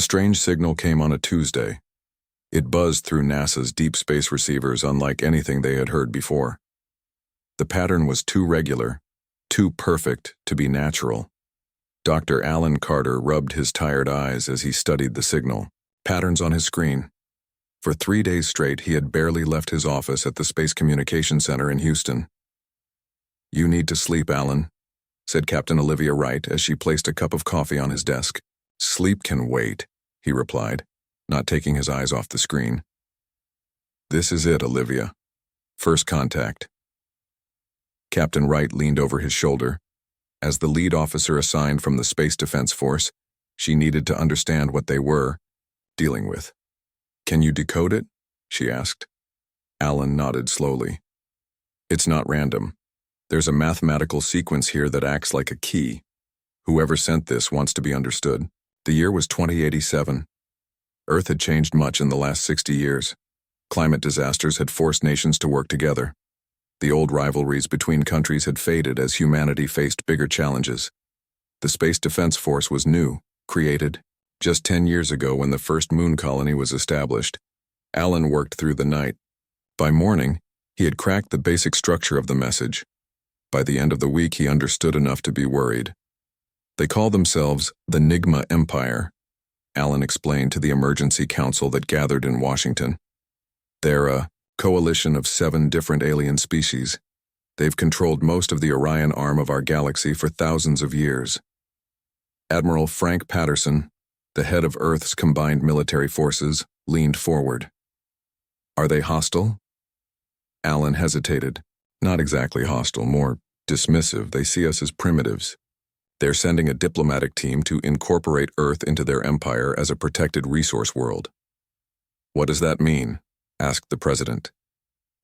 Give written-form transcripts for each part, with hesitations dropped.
strange signal came on a Tuesday. It buzzed through NASA's deep space receivers unlike anything they had heard before. The pattern was too regular, too perfect to be natural. Dr. Alan Carter rubbed his tired eyes as he studied the signal, patterns on his screen. For 3 days straight, he had barely left his office at the Space Communication Center in Houston. "You need to sleep, Alan," said Captain Olivia Wright as she placed a cup of coffee on his desk. "Sleep can wait," he replied, not taking his eyes off the screen. "This is it, Olivia. First contact." Captain Wright leaned over his shoulder. As the lead officer assigned from the Space Defense Force, she needed to understand what they were dealing with. "Can you decode it?" she asked. Alan nodded slowly. "It's not random. There's a mathematical sequence here that acts like a key. Whoever sent this wants to be understood." The year was 2087. Earth had changed much in the last 60 years. Climate disasters had forced nations to work together. The old rivalries between countries had faded as humanity faced bigger challenges. The Space Defense Force was new, created just 10 years ago when the first moon colony was established. Alan worked through the night. By morning, he had cracked the basic structure of the message. By the end of the week, he understood enough to be worried. "They call themselves the NIGMA Empire," Alan explained to the emergency council that gathered in Washington. "They're a coalition of 7 different alien species. They've controlled most of the Orion arm of our galaxy for thousands of years." Admiral Frank Patterson, the head of Earth's combined military forces, leaned forward. "Are they hostile?" Alan hesitated. "Not exactly hostile, more dismissive. They see us as primitives. They're sending a diplomatic team to incorporate Earth into their empire as a protected resource world." "What does that mean?" asked the president.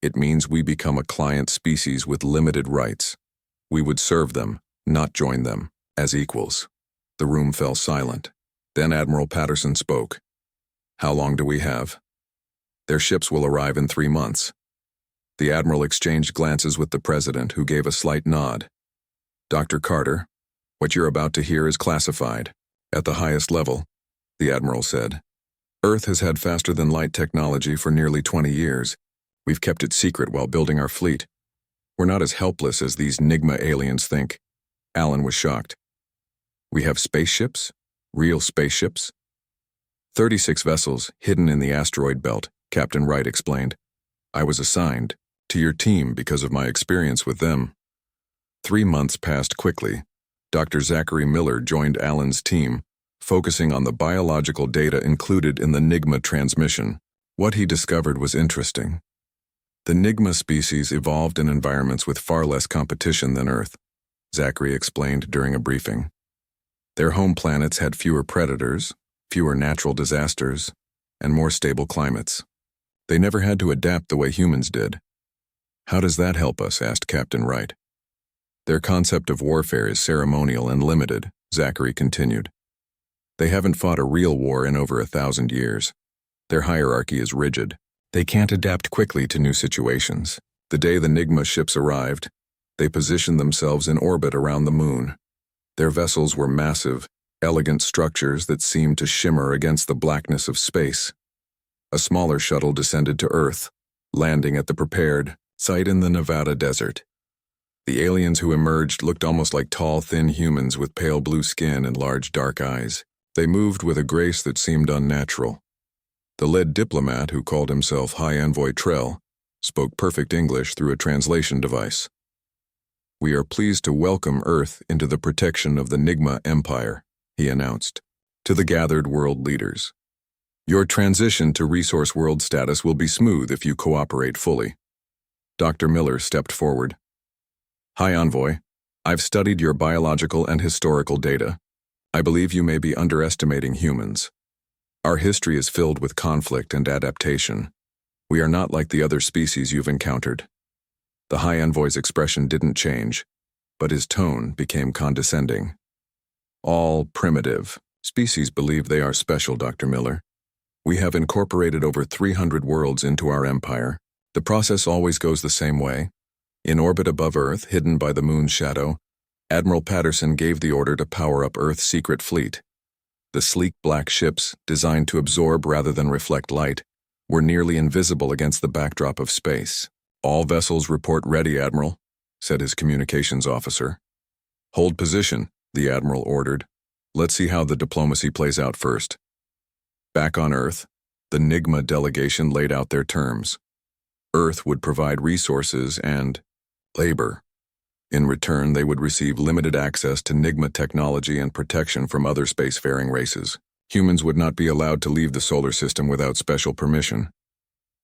"It means we become a client species with limited rights. We would serve them, not join them, as equals." The room fell silent. Then Admiral Patterson spoke. "How long do we have?" "Their ships will arrive in 3 months." The admiral exchanged glances with the president, who gave a slight nod. "Dr. Carter, what you're about to hear is classified. At the highest level," the admiral said. "Earth has had faster-than-light technology for nearly 20 years. We've kept it secret while building our fleet. We're not as helpless as these NIGMA aliens think." Alan was shocked. "We have spaceships? Real spaceships?" 36 vessels hidden in the asteroid belt," Captain Wright explained. "I was assigned to your team because of my experience with them." 3 months passed quickly. Dr. Zachary Miller joined Alan's team, focusing on the biological data included in the NIGMA transmission. What he discovered was interesting. The NIGMA species evolved in environments with far less competition than Earth, Zachary explained during a briefing. Their home planets had fewer predators, fewer natural disasters, and more stable climates. They never had to adapt the way humans did. "How does that help us?" asked Captain Wright. "Their concept of warfare is ceremonial and limited," Zachary continued. "They haven't fought a real war in over 1,000 years. Their hierarchy is rigid. They can't adapt quickly to new situations. The day the NIGMA ships arrived, they positioned themselves in orbit around the moon. Their vessels were massive, elegant structures that seemed to shimmer against the blackness of space. A smaller shuttle descended to Earth, landing at the prepared site in the Nevada desert. The aliens who emerged looked almost like tall, thin humans with pale blue skin and large, dark eyes. They moved with a grace that seemed unnatural. The lead diplomat, who called himself High Envoy Trell, spoke perfect English through a translation device. "We are pleased to welcome Earth into the protection of the NIGMA Empire," he announced, to the gathered world leaders. "Your transition to resource world status will be smooth if you cooperate fully." Dr. Miller stepped forward. "High Envoy, I've studied your biological and historical data. I believe you may be underestimating humans. Our history is filled with conflict and adaptation. We are not like the other species you've encountered." The High Envoy's expression didn't change, but his tone became condescending. "All primitive species believe they are special, Dr. Miller. We have incorporated over 300 worlds into our empire. The process always goes the same way. In orbit above Earth, hidden by the moon's shadow, Admiral Patterson gave the order to power up Earth's secret fleet. The sleek black ships, designed to absorb rather than reflect light, were nearly invisible against the backdrop of space. "All vessels report ready, Admiral," said his communications officer. "Hold position," the Admiral ordered. "Let's see how the diplomacy plays out first." Back on Earth, the NIGMA delegation laid out their terms. Earth would provide resources and labor. In return, they would receive limited access to NIGMA technology and protection from other spacefaring races. Humans would not be allowed to leave the solar system without special permission.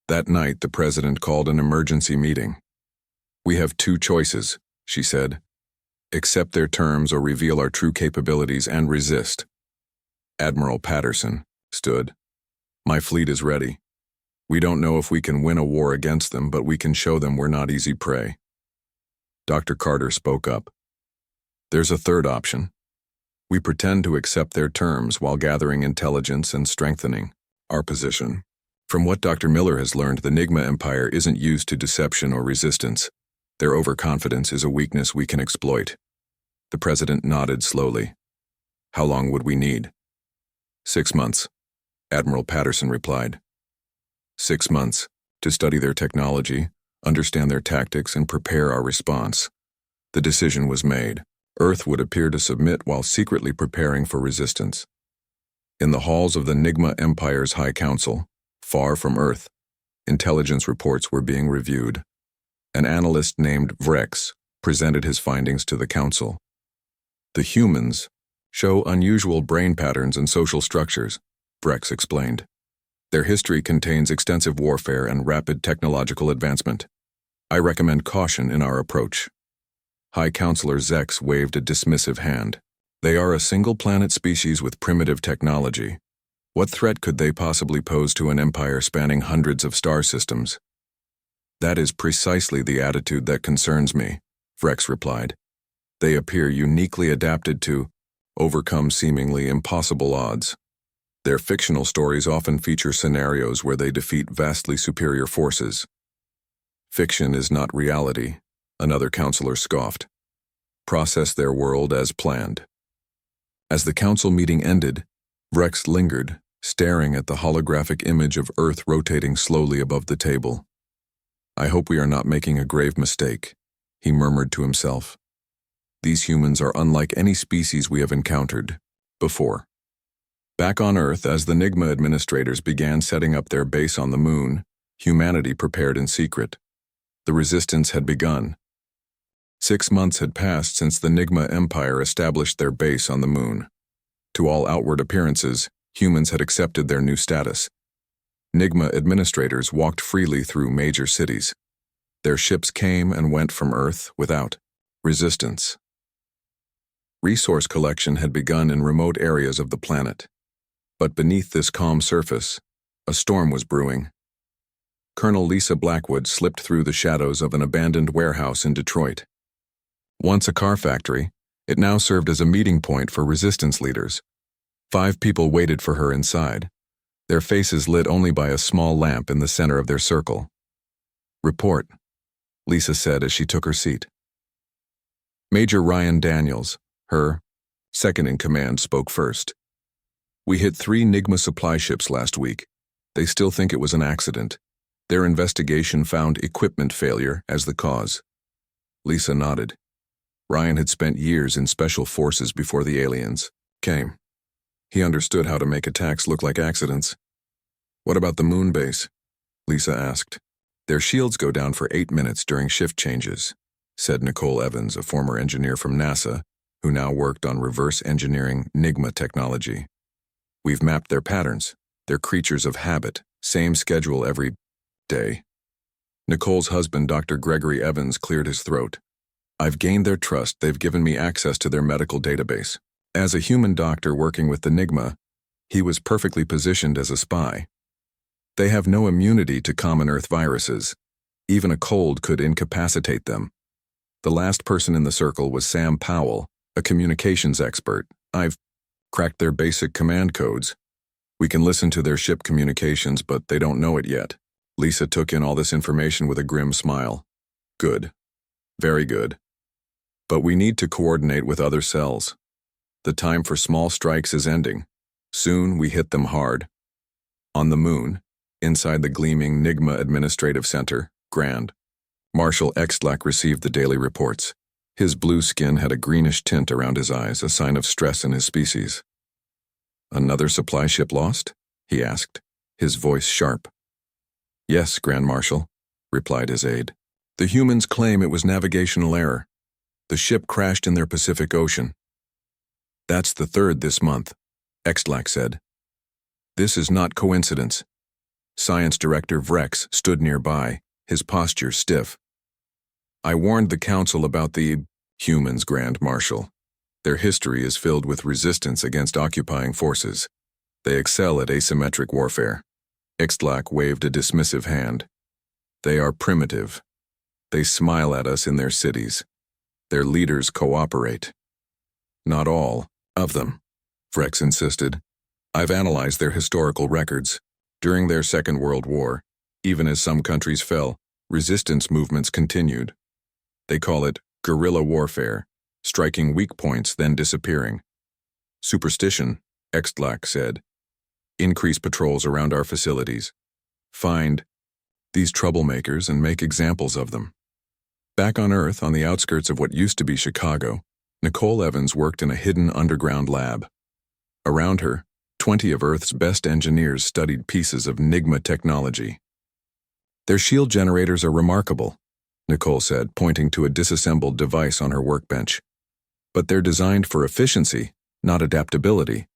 That night, the president called an emergency meeting. "We have two choices," she said. "Accept their terms or reveal our true capabilities and resist." Admiral Patterson stood. "My fleet is ready. We don't know if we can win a war against them, but we can show them we're not easy prey." Dr. Carter spoke up. "There's a third option. We pretend to accept their terms while gathering intelligence and strengthening our position. From what Dr. Miller has learned, the NIGMA Empire isn't used to deception or resistance. Their overconfidence is a weakness we can exploit." The president nodded slowly. "How long would we need?" 6 months, Admiral Patterson replied. 6 months to study their technology, understand their tactics, and prepare our response. The decision was made. Earth would appear to submit while secretly preparing for resistance. In the halls of the NIGMA Empire's High Council, far from Earth, intelligence reports were being reviewed. An analyst named Vrex presented his findings to the council. "The humans show unusual brain patterns and social structures," Vrex explained. "Their history contains extensive warfare and rapid technological advancement. I recommend caution in our approach." High Counselor Zex waved a dismissive hand. "They are a single-planet species with primitive technology. What threat could they possibly pose to an empire spanning hundreds of star systems?" "That is precisely the attitude that concerns me," Vrex replied. "They appear uniquely adapted to overcome seemingly impossible odds. Their fictional stories often feature scenarios where they defeat vastly superior forces." "Fiction is not reality," another counselor scoffed. "Process their world as planned." As the council meeting ended, Vrex lingered, staring at the holographic image of Earth rotating slowly above the table. "I hope we are not making a grave mistake," he murmured to himself. "These humans are unlike any species we have encountered before." Back on Earth, as the NIGMA administrators began setting up their base on the moon, humanity prepared in secret. The resistance had begun. 6 months had passed since the NIGMA Empire established their base on the moon. To all outward appearances, humans had accepted their new status. NIGMA administrators walked freely through major cities. Their ships came and went from Earth without resistance. Resource collection had begun in remote areas of the planet. But beneath this calm surface, a storm was brewing. Colonel Lisa Blackwood slipped through the shadows of an abandoned warehouse in Detroit. Once a car factory, it now served as a meeting point for resistance leaders. 5 people waited for her inside, their faces lit only by a small lamp in the center of their circle. "Report," Lisa said as she took her seat. Major Ryan Daniels, her second-in-command, spoke first. "We hit 3 NIGMA supply ships last week. They still think it was an accident. Their investigation found equipment failure as the cause." Lisa nodded. Ryan had spent years in special forces before the aliens came. He understood how to make attacks look like accidents. "What about the moon base?" Lisa asked. "Their shields go down for 8 minutes during shift changes," said Nicole Evans, a former engineer from NASA, who now worked on reverse engineering NIGMA technology. "We've mapped their patterns. They're creatures of habit, same schedule every day." Nicole's husband, Dr. Gregory Evans, cleared his throat. "I've gained their trust. They've given me access to their medical database. As a human doctor working with the NIGMA, he was perfectly positioned as a spy. They have no immunity to common Earth viruses. Even a cold could incapacitate them. The last person in the circle was Sam Powell, a communications expert. I've cracked their basic command codes. We can listen to their ship communications, but they don't know it yet." Lisa took in all this information with a grim smile. "Good. Very good. But we need to coordinate with other cells. The time for small strikes is ending. Soon we hit them hard. On the moon, inside the gleaming NIGMA Administrative Center, Grand, Marshal Extlac received the daily reports. His blue skin had a greenish tint around his eyes, a sign of stress in his species. "Another supply ship lost?" he asked, his voice sharp. "Yes, Grand Marshal," replied his aide. "The humans claim it was navigational error. The ship crashed in their Pacific Ocean." "That's the third this month," Extlac said. "This is not coincidence." Science Director Vrex stood nearby, his posture stiff. "I warned the Council about the humans, Grand Marshal. Their history is filled with resistance against occupying forces. They excel at asymmetric warfare." Extlac waved a dismissive hand. "They are primitive. They smile at us in their cities. Their leaders cooperate." "Not all of them," Vrex insisted. "I've analyzed their historical records. During their Second World War, even as some countries fell, resistance movements continued. They call it guerrilla warfare, striking weak points then disappearing. Superstition," Extlac said. "Increase patrols around our facilities. Find these troublemakers and make examples of them." Back on Earth, on the outskirts of what used to be Chicago, Nicole Evans worked in a hidden underground lab. Around her, 20 of Earth's best engineers studied pieces of NIGMA technology. "Their shield generators are remarkable," Nicole said, pointing to a disassembled device on her workbench. "But they're designed for efficiency, not adaptability.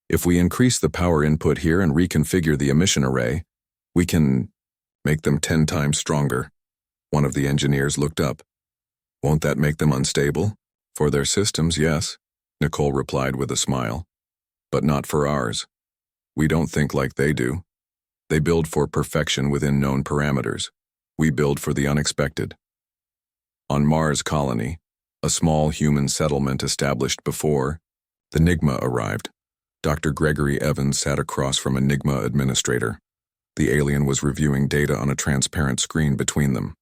If we increase the power input here and reconfigure the emission array, we can make them 10 times stronger." One of the engineers looked up. "Won't that make them unstable?" "For their systems, yes," Nicole replied with a smile. "But not for ours. We don't think like they do. They build for perfection within known parameters. We build for the unexpected." On Mars Colony, a small human settlement established before the NIGMA arrived, Dr. Gregory Evans sat across from a NIGMA administrator. The alien was reviewing data on a transparent screen between them.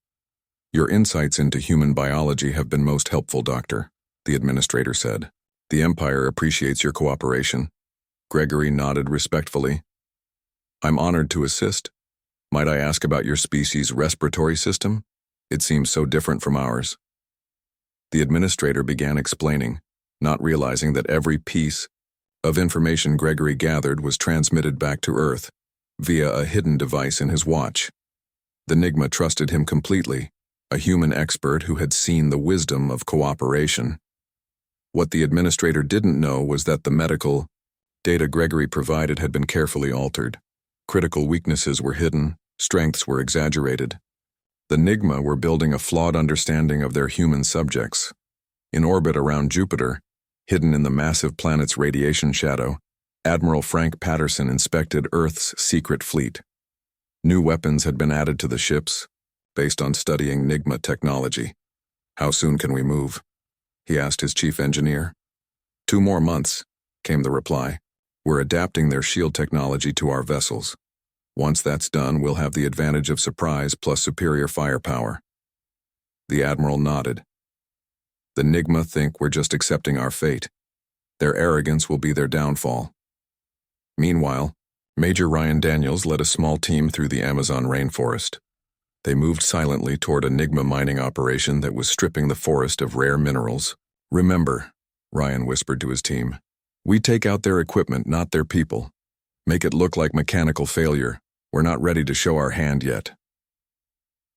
"Your insights into human biology have been most helpful, Doctor," the administrator said. "The Empire appreciates your cooperation." Gregory nodded respectfully. "I'm honored to assist. Might I ask about your species' respiratory system? It seems so different from ours." The administrator began explaining, not realizing that every piece of information Gregory gathered was transmitted back to Earth via a hidden device in his watch. The NIGMA trusted him completely, a human expert who had seen the wisdom of cooperation. What the administrator didn't know was that the medical data Gregory provided had been carefully altered. Critical weaknesses were hidden, strengths were exaggerated. The NIGMA were building a flawed understanding of their human subjects. In orbit around Jupiter, hidden in the massive planet's radiation shadow, Admiral Frank Patterson inspected Earth's secret fleet. New weapons had been added to the ships, based on studying NIGMA technology. "How soon can we move?" he asked his chief engineer. 2 more months, came the reply. "We're adapting their shield technology to our vessels. Once that's done, we'll have the advantage of surprise plus superior firepower." The Admiral nodded. "The NIGMA think we're just accepting our fate. Their arrogance will be their downfall." Meanwhile, Major Ryan Daniels led a small team through the Amazon rainforest. They moved silently toward a NIGMA mining operation that was stripping the forest of rare minerals. "Remember," Ryan whispered to his team, "we take out their equipment, not their people. Make it look like mechanical failure. We're not ready to show our hand yet."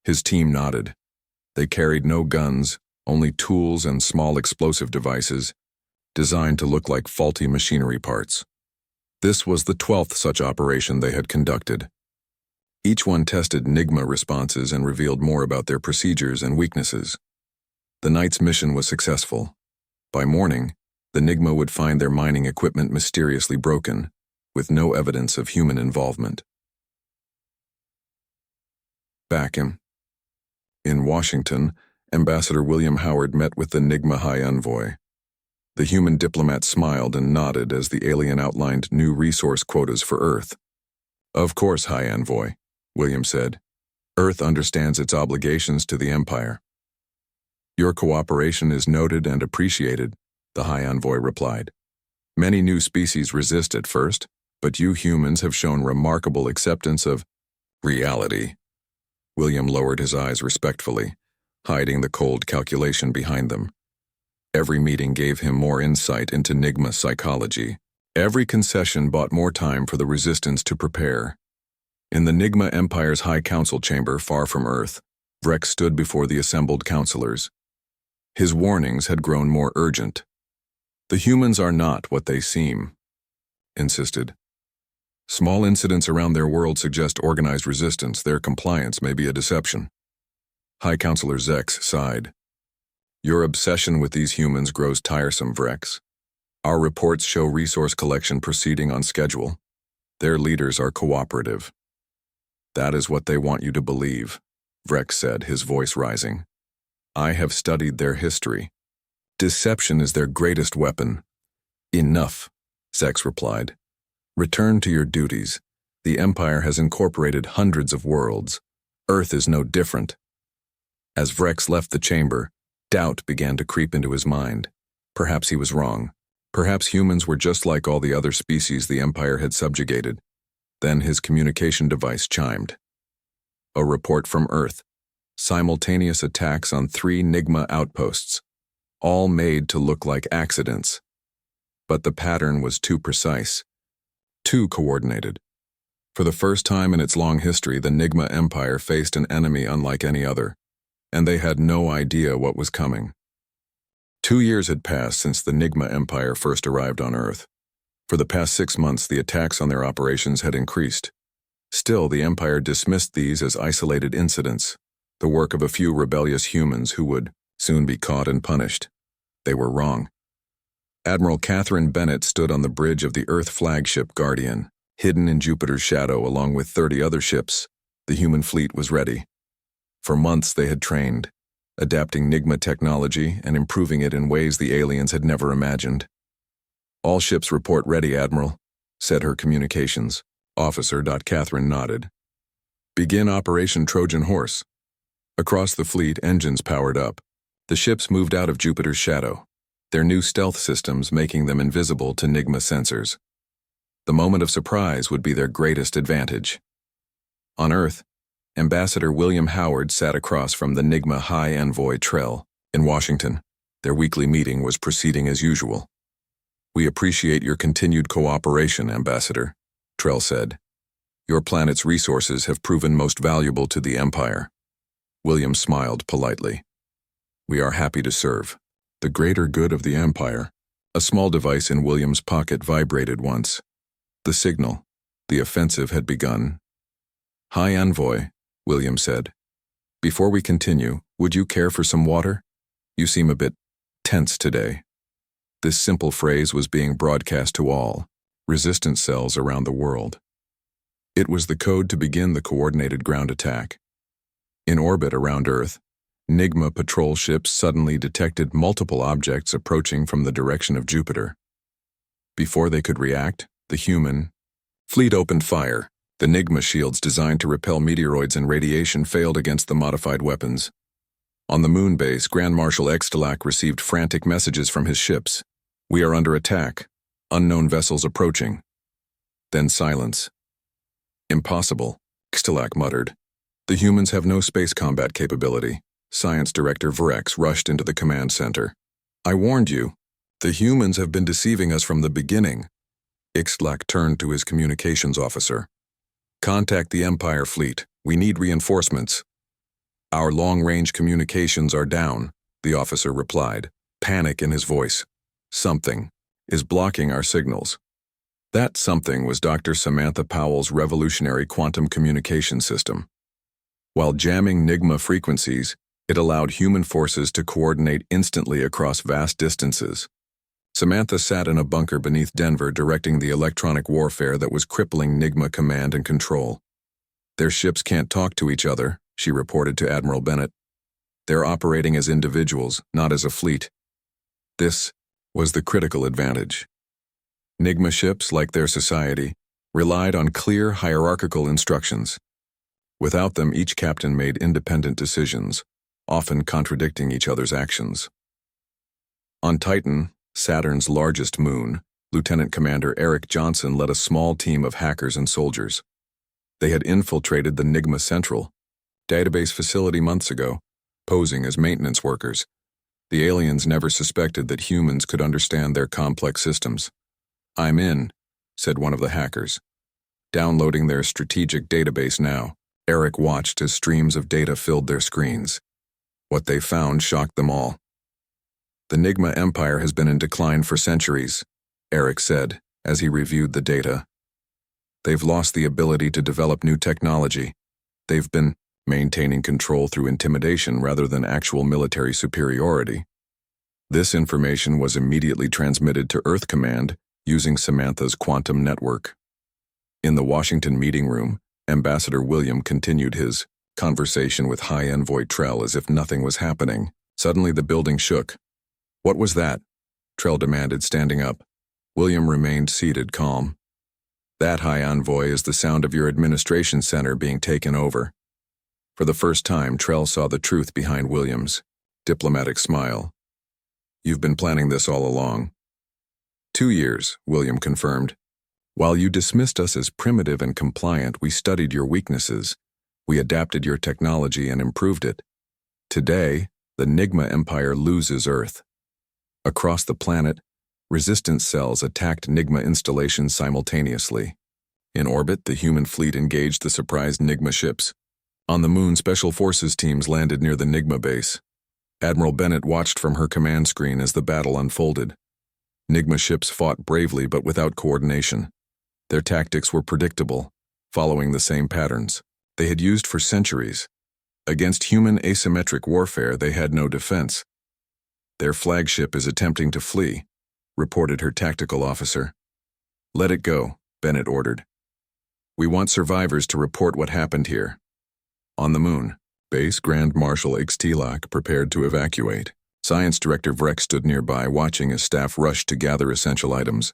His team nodded. They carried no guns, only tools and small explosive devices, designed to look like faulty machinery parts. This was the 12th such operation they had conducted. Each one tested NIGMA responses and revealed more about their procedures and weaknesses. The night's mission was successful. By morning, the NIGMA would find their mining equipment mysteriously broken, with no evidence of human involvement. Back in Washington, Ambassador William Howard met with the NIGMA High Envoy. The human diplomat smiled and nodded as the alien outlined new resource quotas for Earth. "Of course, High Envoy," William said. "Earth understands its obligations to the Empire." "Your cooperation is noted and appreciated," the High Envoy replied. Many new species resist at first, but you humans have shown remarkable acceptance of reality. William lowered his eyes respectfully, hiding the cold calculation behind them. Every meeting gave him more insight into NIGMA psychology. Every concession bought more time for the resistance to prepare. In the NIGMA Empire's High Council chamber far from Earth, Vrex stood before the assembled counselors. His warnings had grown more urgent. "The humans are not what they seem," insisted. "Small incidents around their world suggest organized resistance. Their compliance may be a deception." High Counselor Zex sighed. "Your obsession with these humans grows tiresome, Vrex. Our reports show resource collection proceeding on schedule. Their leaders are cooperative." "That is what they want you to believe," Vrex said, his voice rising. "I have studied their history. Deception is their greatest weapon." "Enough," Zex replied. "Return to your duties. The Empire has incorporated hundreds of worlds. Earth is no different." As Vrex left the chamber, doubt began to creep into his mind. Perhaps he was wrong. Perhaps humans were just like all the other species the Empire had subjugated. Then his communication device chimed. A report from Earth. Simultaneous attacks on 3 NIGMA outposts, all made to look like accidents. But the pattern was too precise, too coordinated. For the first time in its long history, the NIGMA Empire faced an enemy unlike any other, and they had no idea what was coming. 2 years had passed since the NIGMA Empire first arrived on Earth. For the past 6 months, the attacks on their operations had increased. Still, the Empire dismissed these as isolated incidents, the work of a few rebellious humans who would soon be caught and punished. They were wrong. Admiral Catherine Bennett stood on the bridge of the Earth flagship Guardian, hidden in Jupiter's shadow along with 30 other ships. The human fleet was ready. For months they had trained, adapting NIGMA technology and improving it in ways the aliens had never imagined. "All ships report ready, Admiral," said her communications officer. Catherine nodded. "Begin Operation Trojan Horse." Across the fleet, engines powered up. The ships moved out of Jupiter's shadow, their new stealth systems making them invisible to NIGMA sensors. The moment of surprise would be their greatest advantage. On Earth, Ambassador William Howard sat across from the NIGMA High Envoy Trell. In Washington, their weekly meeting was proceeding as usual. "We appreciate your continued cooperation, Ambassador," Trell said. "Your planet's resources have proven most valuable to the Empire." William smiled politely. "We are happy to serve. The greater good of the Empire." A small device in William's pocket vibrated once. The signal. The offensive had begun. "High Envoy," William said. "Before we continue, would you care for some water? You seem a bit tense today." This simple phrase was being broadcast to all resistance cells around the world. It was the code to begin the coordinated ground attack. In orbit around Earth, NIGMA patrol ships suddenly detected multiple objects approaching from the direction of Jupiter. Before they could react, the human fleet opened fire. The NIGMA shields designed to repel meteoroids and radiation failed against the modified weapons. On the moon base, Grand Marshal Extalac received frantic messages from his ships. "We are under attack. Unknown vessels approaching." Then silence. "Impossible," Extalac muttered. "The humans have no space combat capability." Science Director Vrex rushed into the command center. "I warned you. The humans have been deceiving us from the beginning." Extalac turned to his communications officer. "Contact the Empire fleet. We need reinforcements." "Our long-range communications are down," the officer replied, panic in his voice. "Something is blocking our signals." That something was Dr. Samantha Powell's revolutionary quantum communication system. While jamming NIGMA frequencies, it allowed human forces to coordinate instantly across vast distances. Samantha sat in a bunker beneath Denver directing the electronic warfare that was crippling NIGMA command and control. "Their ships can't talk to each other," she reported to Admiral Bennett. "They're operating as individuals, not as a fleet." This was the critical advantage. NIGMA ships, like their society, relied on clear hierarchical instructions. Without them, each captain made independent decisions, often contradicting each other's actions. On Titan, Saturn's largest moon, Lieutenant Commander Eric Johnson led a small team of hackers and soldiers. They had infiltrated the NIGMA Central database facility months ago, posing as maintenance workers. The aliens never suspected that humans could understand their complex systems. "I'm in," said one of the hackers. Downloading their strategic database now, Eric watched as streams of data filled their screens. What they found shocked them all. "The NIGMA Empire has been in decline for centuries," Eric said as he reviewed the data. "They've lost the ability to develop new technology. They've been maintaining control through intimidation rather than actual military superiority." This information was immediately transmitted to Earth Command using Samantha's quantum network. In the Washington meeting room, Ambassador William continued his conversation with High Envoy Trell as if nothing was happening. Suddenly the building shook. "What was that?" Trell demanded, standing up. William remained seated, calm. "That, High Envoy, is the sound of your administration center being taken over." For the first time, Trell saw the truth behind William's diplomatic smile. "You've been planning this all along." 2 years, William confirmed. "While you dismissed us as primitive and compliant, we studied your weaknesses. We adapted your technology and improved it. Today, the NIGMA Empire loses Earth. Across the planet, resistance cells attacked NIGMA installations simultaneously. In orbit, the human fleet engaged the surprised NIGMA ships. On the moon, special forces teams landed near the NIGMA base. Admiral Bennett watched from her command screen as the battle unfolded. NIGMA ships fought bravely but without coordination. Their tactics were predictable, following the same patterns they had used for centuries. Against human asymmetric warfare, they had no defense. "Their flagship is attempting to flee," reported her tactical officer. "Let it go," Bennett ordered. "We want survivors to report what happened here." On the moon, Base Grand Marshal Ixtilak prepared to evacuate. Science Director Vrek stood nearby, watching as staff rushed to gather essential items.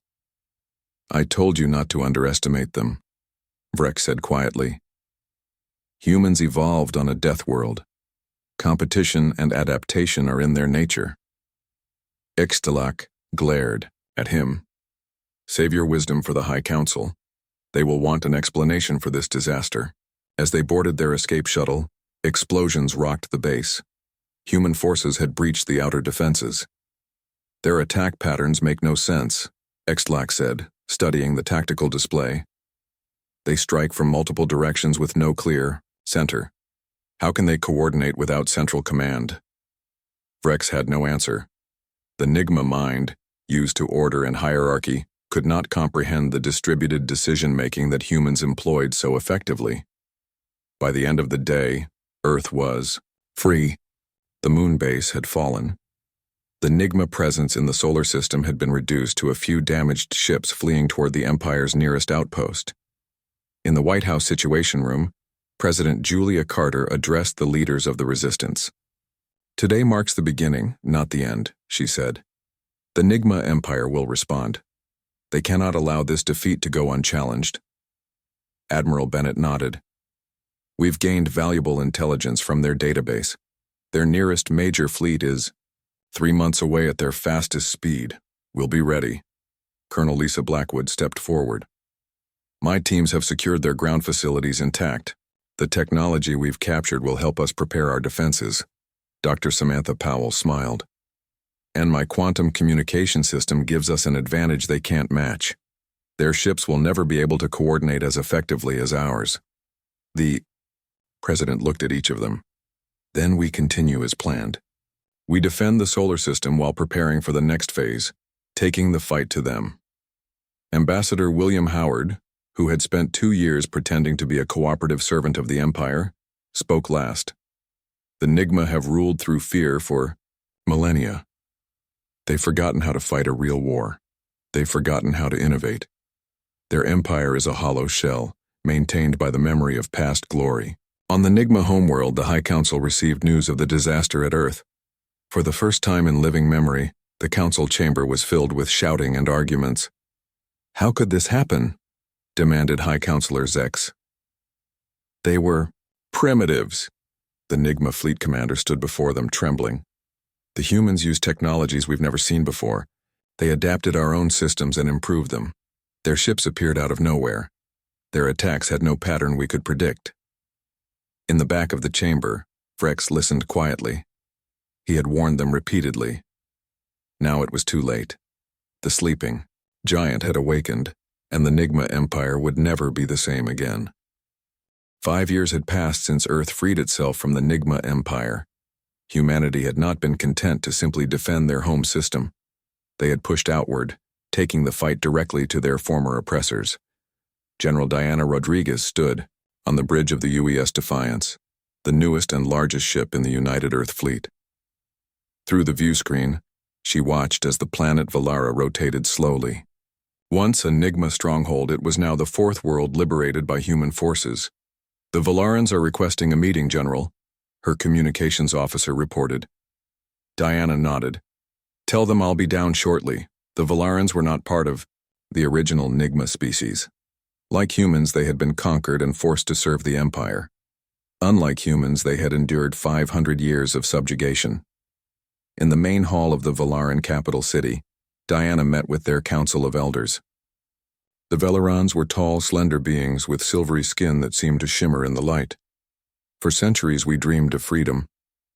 "I told you not to underestimate them," Vrek said quietly. "Humans evolved on a death world. Competition and adaptation are in their nature." Ixtilak glared at him. "Save your wisdom for the High Council. They will want an explanation for this disaster." As they boarded their escape shuttle, explosions rocked the base. Human forces had breached the outer defenses. "Their attack patterns make no sense," Ixtilak said, studying the tactical display. "They strike from multiple directions with no clear center. How can they coordinate without central command?" Vrex had no answer. The NIGMA mind, used to order and hierarchy, could not comprehend the distributed decision-making that humans employed so effectively. By the end of the day, Earth was free. The moon base had fallen. The NIGMA presence in the solar system had been reduced to a few damaged ships fleeing toward the Empire's nearest outpost. In the White House Situation Room, President Julia Carter addressed the leaders of the resistance. "Today marks the beginning, not the end," she said. "The NIGMA Empire will respond. They cannot allow this defeat to go unchallenged." Admiral Bennett nodded. "We've gained valuable intelligence from their database. Their nearest major fleet is 3 months away at their fastest speed. We'll be ready." Colonel Lisa Blackwood stepped forward. "My teams have secured their ground facilities intact. The technology we've captured will help us prepare our defenses." Dr. Samantha Powell smiled. "And my quantum communication system gives us an advantage they can't match. Their ships will never be able to coordinate as effectively as ours." The President looked at each of them. "Then we continue as planned. We defend the solar system while preparing for the next phase, taking the fight to them." Ambassador William Howard, who had spent 2 years pretending to be a cooperative servant of the Empire, spoke last. "The NIGMA have ruled through fear for millennia. They've forgotten how to fight a real war. They've forgotten how to innovate. Their empire is a hollow shell, maintained by the memory of past glory." On the NIGMA homeworld, the High Council received news of the disaster at Earth. For the first time in living memory, the council chamber was filled with shouting and arguments. "How could this happen?" demanded High Councilor Zex. "They were primitives." The NIGMA fleet commander stood before them, trembling. "The humans use technologies we've never seen before. They adapted our own systems and improved them. Their ships appeared out of nowhere. Their attacks had no pattern we could predict. In the back of the chamber, Vrex listened quietly. He had warned them repeatedly. Now it was too late. The sleeping giant had awakened, and the NIGMA Empire would never be the same again. 5 years had passed since Earth freed itself from the NIGMA Empire. Humanity had not been content to simply defend their home system. They had pushed outward, taking the fight directly to their former oppressors. General Diana Rodriguez stood on the bridge of the UES Defiance, the newest and largest ship in the United Earth Fleet. Through the view screen, she watched as the planet Valara rotated slowly. Once a NIGMA stronghold, it was now the fourth world liberated by human forces. "The Valarans are requesting a meeting, General," her communications officer reported. Diana nodded. "Tell them I'll be down shortly. The Valarans were not part of the original NIGMA species. Like humans, they had been conquered and forced to serve the Empire. Unlike humans, they had endured 500 years of subjugation." In the main hall of the Valaran capital city, Diana met with their council of elders. The Valarans were tall, slender beings with silvery skin that seemed to shimmer in the light. "For centuries we dreamed of freedom,"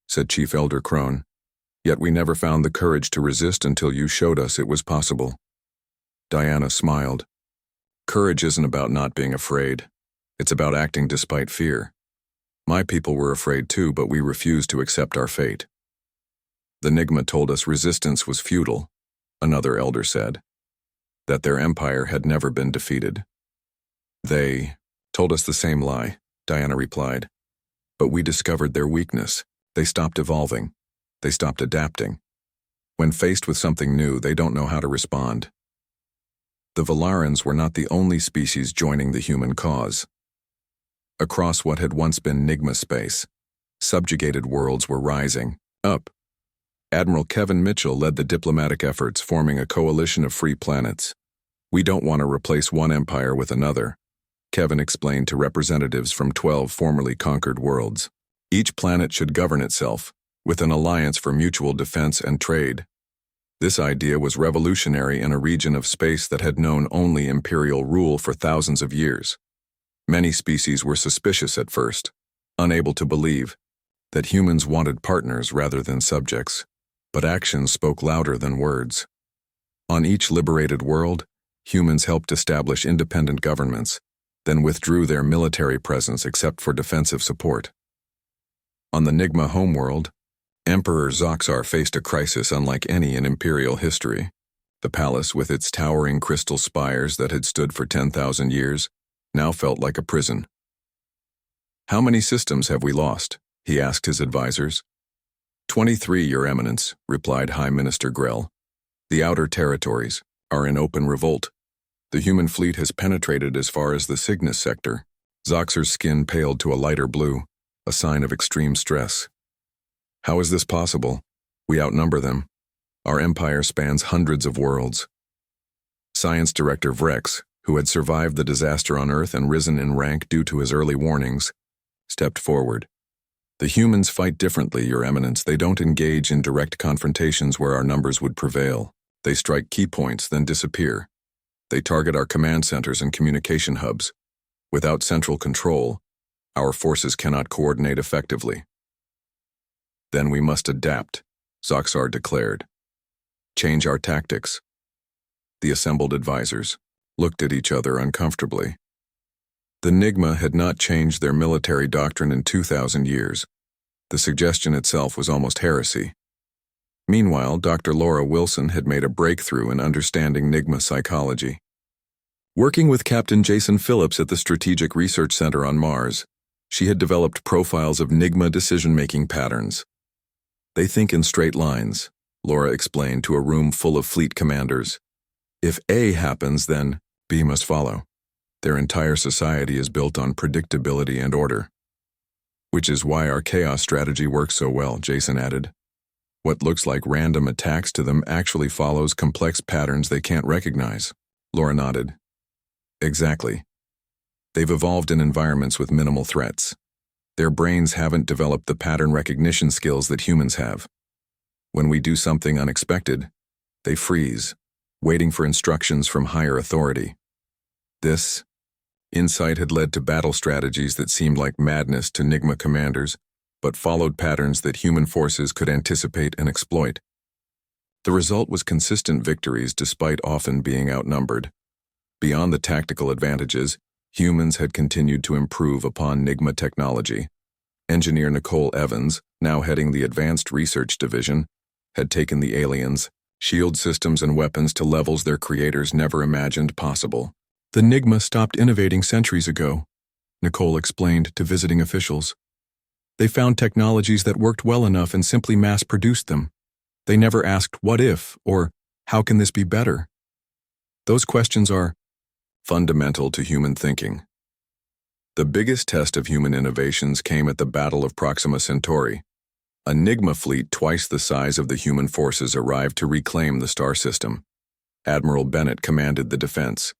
said Chief Elder Crone. "Yet we never found the courage to resist until you showed us it was possible." Diana smiled. "Courage isn't about not being afraid. It's about acting despite fear. My people were afraid too, but we refused to accept our fate." "The NIGMA told us resistance was futile," another elder said. "That their empire had never been defeated." "They told us the same lie," Diana replied. "But we discovered their weakness. They stopped evolving. They stopped adapting. When faced with something new, they don't know how to respond." The Valarans were not the only species joining the human cause. Across what had once been NIGMA space, subjugated worlds were rising up. Admiral Kevin Mitchell led the diplomatic efforts, forming a coalition of free planets. "We don't want to replace one empire with another," Kevin explained to representatives from 12 formerly conquered worlds. "Each planet should govern itself, with an alliance for mutual defense and trade." This idea was revolutionary in a region of space that had known only imperial rule for thousands of years. Many species were suspicious at first, unable to believe that humans wanted partners rather than subjects, but actions spoke louder than words. On each liberated world, humans helped establish independent governments, then withdrew their military presence except for defensive support. On the NIGMA homeworld, Emperor Zoxar faced a crisis unlike any in imperial history. The palace, with its towering crystal spires that had stood for 10,000 years, now felt like a prison. "How many systems have we lost?" he asked his advisors. 23, Your Eminence," replied High Minister Grell. "The outer territories are in open revolt. The human fleet has penetrated as far as the Cygnus sector." Zoxar's skin paled to a lighter blue, a sign of extreme stress. "How is this possible? We outnumber them. Our empire spans hundreds of worlds." Science Director Vrex, who had survived the disaster on Earth and risen in rank due to his early warnings, stepped forward. "The humans fight differently, Your Eminence. They don't engage in direct confrontations where our numbers would prevail. They strike key points, then disappear. They target our command centers and communication hubs. Without central control, our forces cannot coordinate effectively." "Then we must adapt," Zoxar declared. "Change our tactics." The assembled advisors looked at each other uncomfortably. The NIGMA had not changed their military doctrine in 2,000 years. The suggestion itself was almost heresy. Meanwhile, Dr. Laura Wilson had made a breakthrough in understanding NIGMA psychology. Working with Captain Jason Phillips at the Strategic Research Center on Mars, she had developed profiles of NIGMA decision-making patterns. "They think in straight lines," Laura explained to a room full of fleet commanders. "If A happens, then B must follow. Their entire society is built on predictability and order." "Which is why our chaos strategy works so well," Jason added. "What looks like random attacks to them actually follows complex patterns they can't recognize." Laura nodded. "Exactly. They've evolved in environments with minimal threats. Their brains haven't developed the pattern recognition skills that humans have. When we do something unexpected, they freeze, waiting for instructions from higher authority. This insight had led to battle strategies that seemed like madness to NIGMA commanders, but followed patterns that human forces could anticipate and exploit. The result was consistent victories despite often being outnumbered. Beyond the tactical advantages, humans had continued to improve upon NIGMA technology. Engineer Nicole Evans, now heading the Advanced Research Division, had taken the aliens' shield systems and weapons to levels their creators never imagined possible. The NIGMA stopped innovating centuries ago, Nicole explained to visiting officials. They found technologies that worked well enough and simply mass-produced them. They never asked what if or how can this be better? Those questions are fundamental to human thinking. The biggest test of human innovations came at the Battle of Proxima Centauri. A NIGMA fleet twice the size of the human forces arrived to reclaim the star system. Admiral Bennett commanded the defense.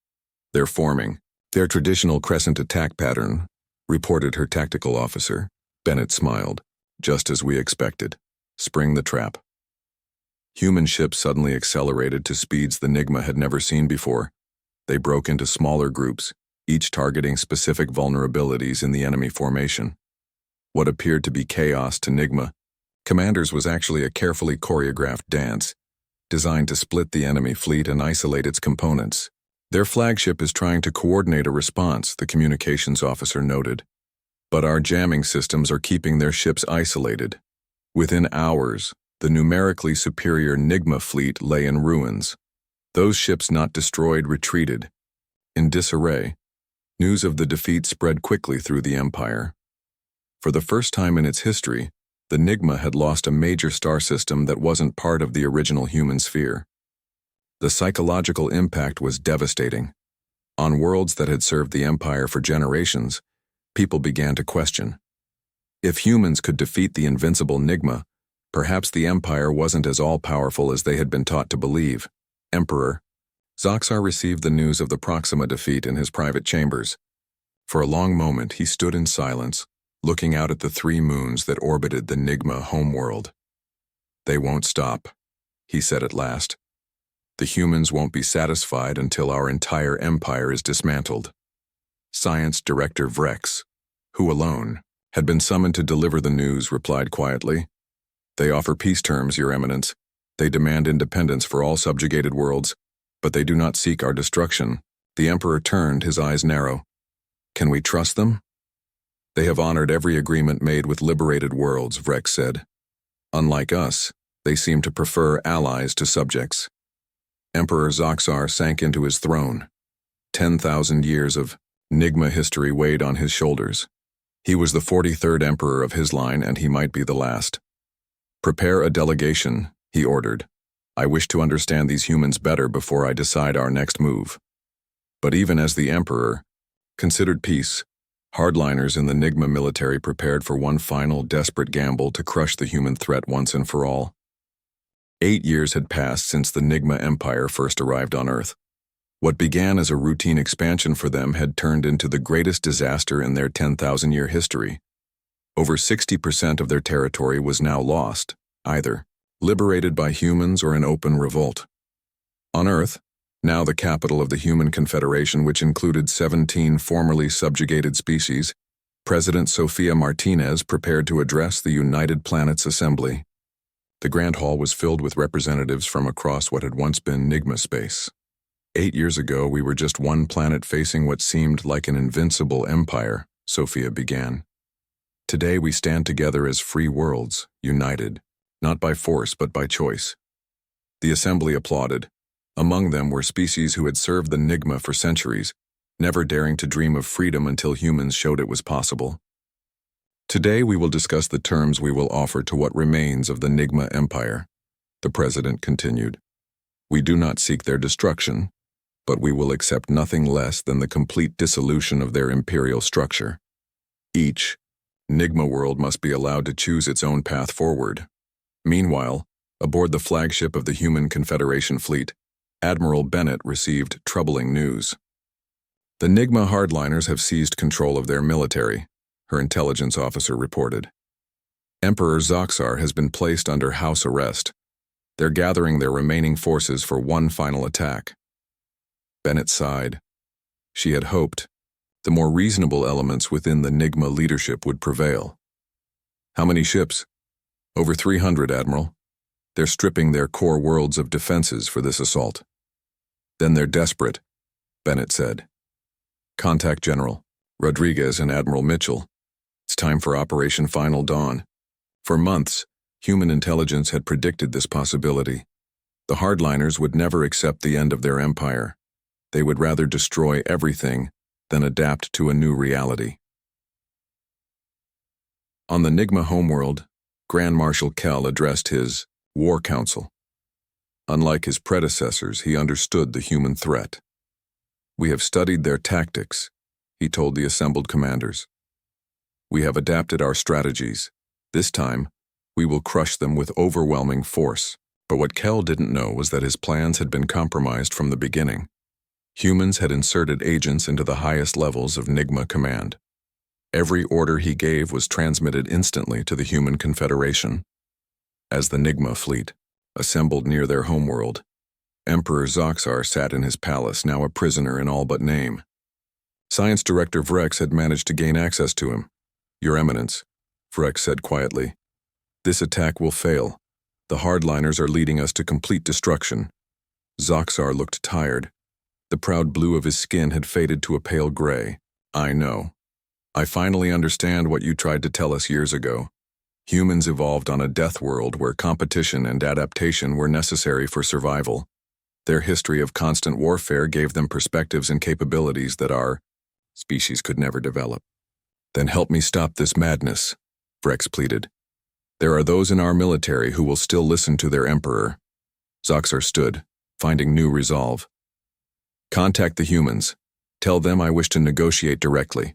"They're forming their traditional crescent attack pattern," reported her tactical officer. Bennett smiled. "Just as we expected. Spring the trap." Human ships suddenly accelerated to speeds the NIGMA had never seen before. They broke into smaller groups, each targeting specific vulnerabilities in the enemy formation. What appeared to be chaos to NIGMA commanders was actually a carefully choreographed dance, designed to split the enemy fleet and isolate its components. "Their flagship is trying to coordinate a response," the communications officer noted. "But our jamming systems are keeping their ships isolated." Within hours, the numerically superior NIGMA fleet lay in ruins. Those ships not destroyed retreated. In disarray, news of the defeat spread quickly through the Empire. For the first time in its history, the NIGMA had lost a major star system that wasn't part of the original human sphere. The psychological impact was devastating. On worlds that had served the Empire for generations, people began to question. If humans could defeat the invincible NIGMA, perhaps the Empire wasn't as all-powerful as they had been taught to believe. Emperor Zoxar received the news of the Proxima defeat in his private chambers. For a long moment he stood in silence, looking out at the 3 moons that orbited the NIGMA homeworld. "They won't stop," he said at last. "The humans won't be satisfied until our entire empire is dismantled." Science Director Vrex, who alone had been summoned to deliver the news, replied quietly, "They offer peace terms, Your Eminence. They demand independence for all subjugated worlds, but they do not seek our destruction." The Emperor turned, his eyes narrow. "Can we trust them?" "They have honored every agreement made with liberated worlds," Vrex said. "Unlike us, they seem to prefer allies to subjects." Emperor Zoxar sank into his throne. 10,000 years of NIGMA history weighed on his shoulders. He was the 43rd emperor of his line, and he might be the last. "Prepare a delegation," he ordered. "I wish to understand these humans better before I decide our next move." But even as the emperor considered peace, hardliners in the NIGMA military prepared for one final desperate gamble to crush the human threat once and for all. 8 years had passed since the NIGMA Empire first arrived on Earth. What began as a routine expansion for them had turned into the greatest disaster in their 10,000-year history. Over 60% of their territory was now lost, either liberated by humans or in open revolt. On Earth, now the capital of the Human Confederation, which included 17 formerly subjugated species, President Sofia Martinez prepared to address the United Planets Assembly. The Grand Hall was filled with representatives from across what had once been NIGMA space. 8 years ago, we were just one planet facing what seemed like an invincible empire, Sofia began. Today we stand together as free worlds, united, not by force but by choice. The assembly applauded. Among them were species who had served the NIGMA for centuries, never daring to dream of freedom until humans showed it was possible. Today we will discuss the terms we will offer to what remains of the NIGMA Empire, the president continued. We do not seek their destruction, but we will accept nothing less than the complete dissolution of their imperial structure. Each NIGMA world must be allowed to choose its own path forward. Meanwhile, aboard the flagship of the Human Confederation fleet, Admiral Bennett received troubling news. The NIGMA hardliners have seized control of their military, her intelligence officer reported. Emperor Zoxar has been placed under house arrest. They're gathering their remaining forces for one final attack. Bennett sighed. She had hoped the more reasonable elements within the NIGMA leadership would prevail. How many ships? Over 300, Admiral. They're stripping their core worlds of defenses for this assault. Then they're desperate, Bennett said. Contact General Rodriguez and Admiral Mitchell. It's time for Operation Final Dawn. For months, human intelligence had predicted this possibility. The hardliners would never accept the end of their empire. They would rather destroy everything than adapt to a new reality. On the NIGMA homeworld, Grand Marshal Kell addressed his War Council. Unlike his predecessors, he understood the human threat. We have studied their tactics, he told the assembled commanders. We have adapted our strategies. This time, we will crush them with overwhelming force. But what Kell didn't know was that his plans had been compromised from the beginning. Humans had inserted agents into the highest levels of NIGMA command. Every order he gave was transmitted instantly to the Human Confederation. As the NIGMA fleet assembled near their homeworld, Emperor Zoxar sat in his palace, now a prisoner in all but name. Science Director Vrex had managed to gain access to him. Your Eminence, Vrex said quietly, this attack will fail. The hardliners are leading us to complete destruction. Zoxar looked tired. The proud blue of his skin had faded to a pale gray. I know. I finally understand what you tried to tell us years ago. Humans evolved on a death world where competition and adaptation were necessary for survival. Their history of constant warfare gave them perspectives and capabilities that our species could never develop. Then help me stop this madness, Vrex pleaded. There are those in our military who will still listen to their emperor. Zoxar stood, finding new resolve. Contact the humans. Tell them I wish to negotiate directly.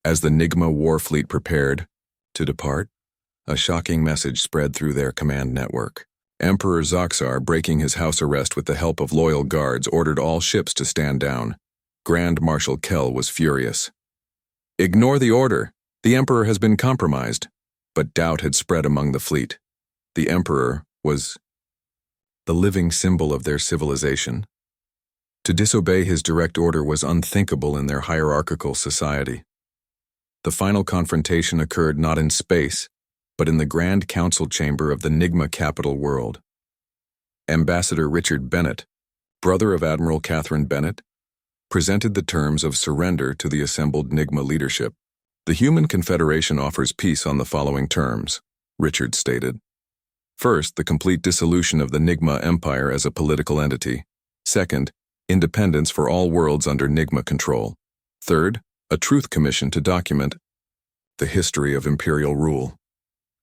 As the NIGMA war fleet prepared to depart, a shocking message spread through their command network. Emperor Zoxar, breaking his house arrest with the help of loyal guards, ordered all ships to stand down. Grand Marshal Kell was furious. Ignore the order. The Emperor has been compromised. But doubt had spread among the fleet. The Emperor was the living symbol of their civilization. To disobey his direct order was unthinkable in their hierarchical society. The final confrontation occurred not in space, but in the Grand Council chamber of the NIGMA capital world. Ambassador Richard Bennett, brother of Admiral Catherine Bennett, presented the terms of surrender to the assembled NIGMA leadership. The Human Confederation offers peace on the following terms, Richard stated. First, the complete dissolution of the NIGMA Empire as a political entity. Second, independence for all worlds under NIGMA control. Third, a truth commission to document the history of imperial rule.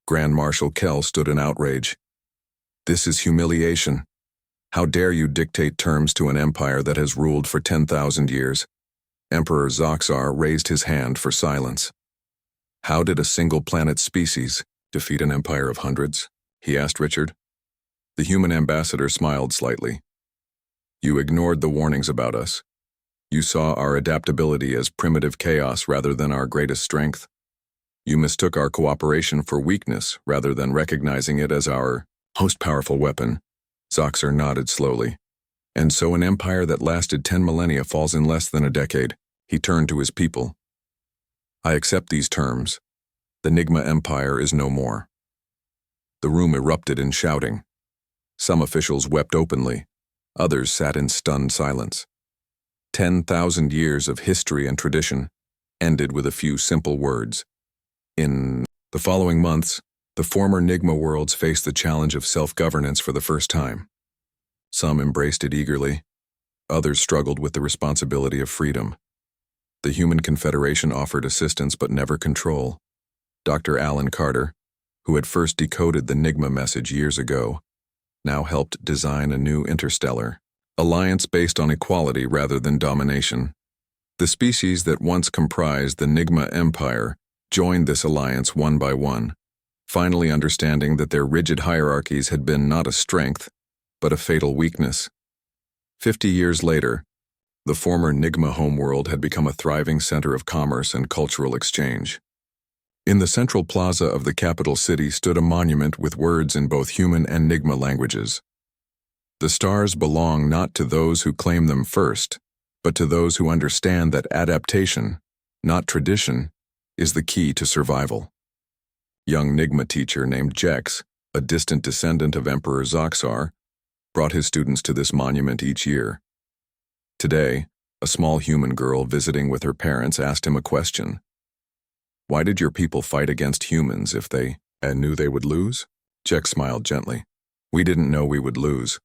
Grand Marshal Kell stood in outrage. This is humiliation. How dare you dictate terms to an empire that has ruled for 10,000 years? Emperor Zoxar raised his hand for silence. How did a single planet species defeat an empire of hundreds? He asked Richard. The human ambassador smiled slightly. You ignored the warnings about us. You saw our adaptability as primitive chaos rather than our greatest strength. You mistook our cooperation for weakness rather than recognizing it as our most powerful weapon. Zoxar nodded slowly. And so an empire that lasted 10 millennia falls in less than a decade. He turned to his people. I accept these terms. The NIGMA Empire is no more. The room erupted in shouting. Some officials wept openly. Others sat in stunned silence. 10,000 years of history and tradition ended with a few simple words. In the following months, the former NIGMA worlds faced the challenge of self-governance for the first time. Some embraced it eagerly. Others struggled with the responsibility of freedom. The Human Confederation offered assistance but never control. Dr. Alan Carter, who had first decoded the NIGMA message years ago, now helped design a new interstellar alliance based on equality rather than domination. The species that once comprised the NIGMA Empire joined this alliance one by one, finally understanding that their rigid hierarchies had been not a strength, but a fatal weakness. 50 years later, the former NIGMA homeworld had become a thriving center of commerce and cultural exchange. In the central plaza of the capital city stood a monument with words in both human and NIGMA languages. The stars belong not to those who claim them first, but to those who understand that adaptation, not tradition, is the key to survival. Young NIGMA teacher named Jex, a distant descendant of Emperor Zoxar, brought his students to this monument each year. Today, a small human girl visiting with her parents asked him a question. Why did your people fight against humans if they knew they would lose? Jex smiled gently. We didn't know we would lose.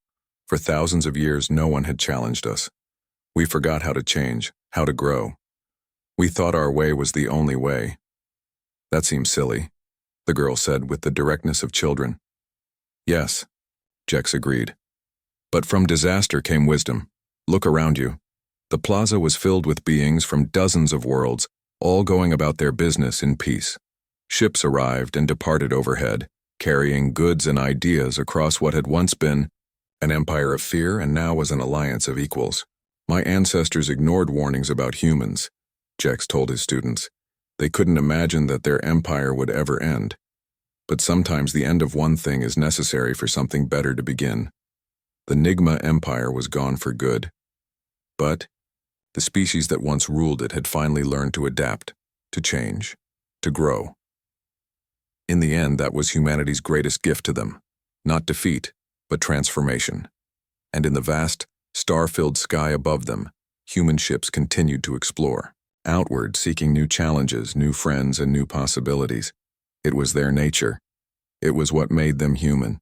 For thousands of years, no one had challenged us. We forgot how to change, how to grow. We thought our way was the only way. That seems silly, the girl said with the directness of children. Yes, Jex agreed. But from disaster came wisdom. Look around you. The plaza was filled with beings from dozens of worlds, all going about their business in peace. Ships arrived and departed overhead, carrying goods and ideas across what had once been an empire of fear and now was an alliance of equals. My ancestors ignored warnings about humans, Jex told his students. They couldn't imagine that their empire would ever end. But sometimes the end of one thing is necessary for something better to begin. The NIGMA Empire was gone for good. But the species that once ruled it had finally learned to adapt, to change, to grow. In the end, that was humanity's greatest gift to them. Not defeat, but transformation. And in the vast, star-filled sky above them, human ships continued to explore, outward, seeking new challenges, new friends, and new possibilities. It was their nature. It was what made them human.